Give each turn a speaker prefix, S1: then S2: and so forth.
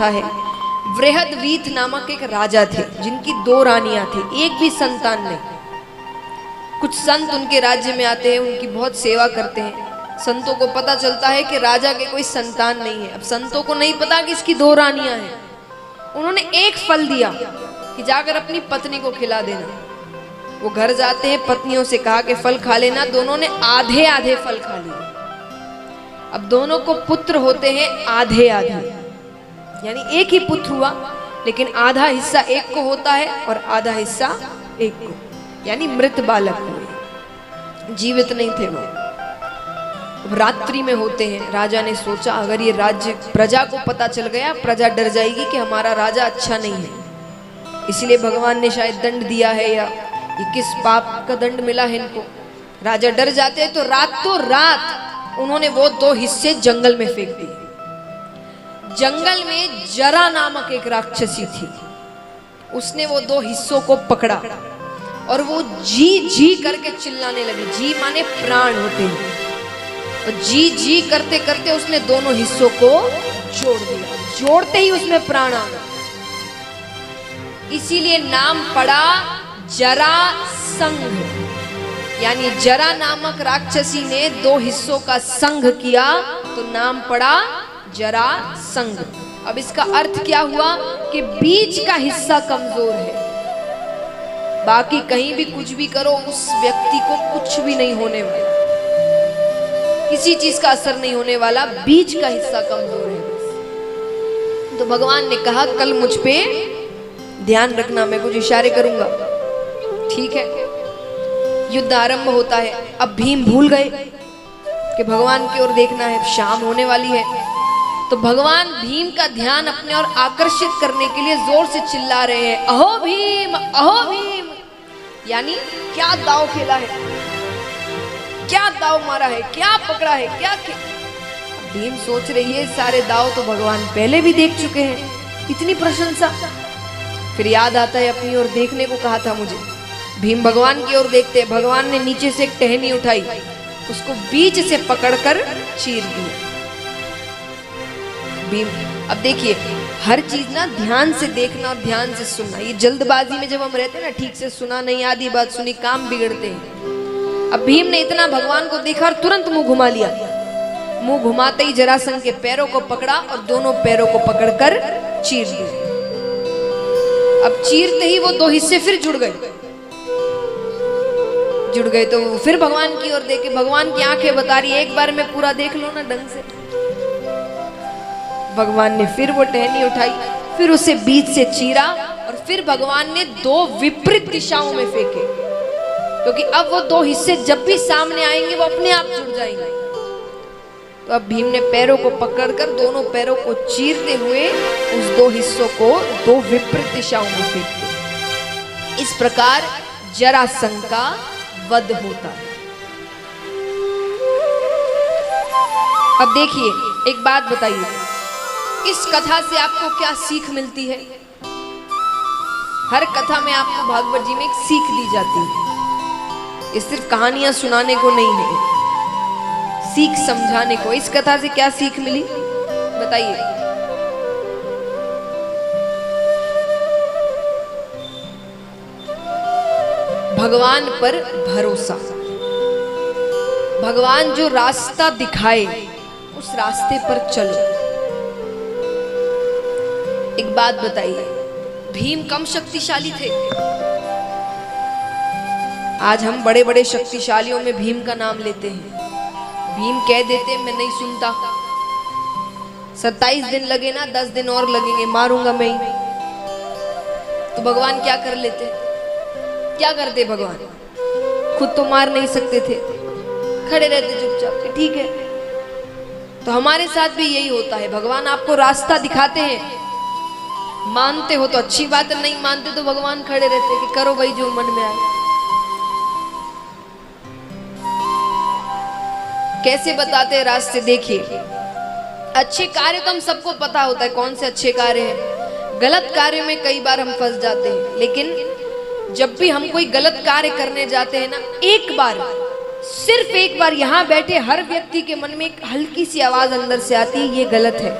S1: कथा है। वृहदवीत नामक एक राजा थे जिनकी 2 रानियां थी, एक भी संतान नहीं। कुछ संत उनके राज्य में आते हैं, उनकी बहुत सेवा करते हैं। संतों को पता चलता है कि राजा के कोई संतान नहीं है। अब संतों को नहीं पता कि इसकी 2 रानियां हैं। उन्होंने एक फल दिया कि जाकर अपनी पत्नी को खिला देना। वो घर जाते हैं, पत्नियों से कहा कि फल खा लेना। दोनों ने आधे आधे फल खा लिए। अब दोनों को पुत्र होते हैं आधे आधे, यानी एक ही पुत्र हुआ, लेकिन आधा हिस्सा एक को होता है और आधा हिस्सा एक को, यानी मृत बालक हुए, जीवित नहीं थे वो। रात्रि में होते हैं। राजा ने सोचा अगर ये राज्य प्रजा को पता चल गया, प्रजा डर जाएगी कि हमारा राजा अच्छा नहीं है, इसलिए भगवान ने शायद दंड दिया है, या ये किस पाप का दंड मिला है इनको। राजा डर जाते हैं। तो रात उन्होंने वो 2 हिस्से जंगल में फेंक दिए। जंगल में जरा नामक एक राक्षसी थी, उसने वो 2 हिस्सों को पकड़ा और वो जी जी करके चिल्लाने लगी। जी माने प्राण होते हैं। और जी जी करते करते उसने दोनों हिस्सों को जोड़ दिया। जोड़ते ही उसमें प्राण आ गया, इसीलिए नाम पड़ा जरासंध। यानी जरा नामक राक्षसी ने 2 हिस्सों का संघ किया तो नाम पड़ा जरासंध। अब इसका अर्थ क्या हुआ कि बीच का हिस्सा कमजोर है, बाकी कहीं भी कुछ भी करो उस व्यक्ति को कुछ भी नहीं होने वाला, किसी चीज का असर नहीं होने वाला, बीच का हिस्सा कमजोर है। तो भगवान ने कहा कल मुझ पे ध्यान रखना, मैं कुछ इशारे करूंगा, ठीक है। युद्ध आरंभ होता है। अब भीम भूल गए कि भगवान की ओर देखना है, शाम होने वाली है। तो भगवान भीम का ध्यान अपने ओर आकर्षित करने के लिए जोर से चिल्ला रहे हैं, अहो भीम, अहो भीम। यानी क्या दाव खेला है, क्या दाव मारा है, क्या पकड़ा है, क्या भीम सोच रही है सारे दाव तो भगवान पहले भी देख चुके हैं, इतनी प्रशंसा। फिर याद आता है अपनी ओर देखने को कहा था मुझे। भीम भगवान की ओर देखते, भगवान ने नीचे से एक टहनी उठाई, उसको बीच से पकड़कर चीर दिया। भीम, अब देखिए हर चीज ना ध्यान से देखना और ध्यान से सुनना। ये जल्दबाजी में जब हम रहते हैं ना, ठीक से सुना नहीं, आधी बात सुनी, काम बिगड़ते हैं। अब भीम ने इतना भगवान को देखा और तुरंत मुंह घुमा लिया। मुंह घुमाते ही जरासंध के पैरों को पकड़ा और दोनों पैरों को पकड़कर चीर दिया। अब चीरते ही वो 2 हिस्से फिर जुड़ गए तो फिर भगवान की ओर देखे। भगवान की आंखें बता रही एक बार में पूरा देख लो ना ढंग से। भगवान ने फिर वो टहनी उठाई, फिर उसे बीच से चीरा और फिर भगवान ने 2 विपरीत दिशाओं में फेंके, क्योंकि अब वो 2 हिस्से जब भी सामने आएंगे वो अपने आप जुड़ जाएंगे। तो अब भीम ने पैरों को पकड़कर दोनों पैरों को चीरते हुए उस 2 हिस्सों को 2 विपरीत दिशाओं में फेंक दिया। इस प्रकार जरासंध का वध होता है। अब देखिए एक बात बताइए, इस कथा से आपको क्या सीख मिलती है? हर कथा में आपको भागवत जी में एक सीख दी जाती है। ये सिर्फ कहानियां सुनाने को नहीं है, सीख समझाने को। इस कथा से क्या सीख मिली बताइए? भगवान पर भरोसा। भगवान जो रास्ता दिखाए उस रास्ते पर चलो। एक बात बताइए, भीम कम शक्तिशाली थे? आज हम बड़े बड़े शक्तिशालियों में भीम का नाम लेते हैं। भीम कह देते मैं नहीं सुनता, 27 दिन लगे ना 10 दिन और लगेंगे, मारूंगा मैं ही। तो भगवान क्या कर लेते? क्या करते भगवान? खुद तो मार नहीं सकते थे, खड़े रहते चुपचाप, ठीक है। तो हमारे साथ भी यही होता है। भगवान आपको रास्ता दिखाते हैं, मानते हो तो अच्छी बात है, नहीं मानते तो भगवान खड़े रहते कि करो भाई जो मन में आए। कैसे बताते हैं रास्ते? देखिए, अच्छे कार्य तो हम सबको पता होता है कौन से अच्छे कार्य हैं। गलत कार्य में कई बार हम फंस जाते हैं, लेकिन जब भी हम कोई गलत कार्य करने जाते हैं ना, एक बार, सिर्फ एक बार यहाँ बैठे हर व्यक्ति के मन में एक हल्की सी आवाज अंदर से आती है, ये गलत है।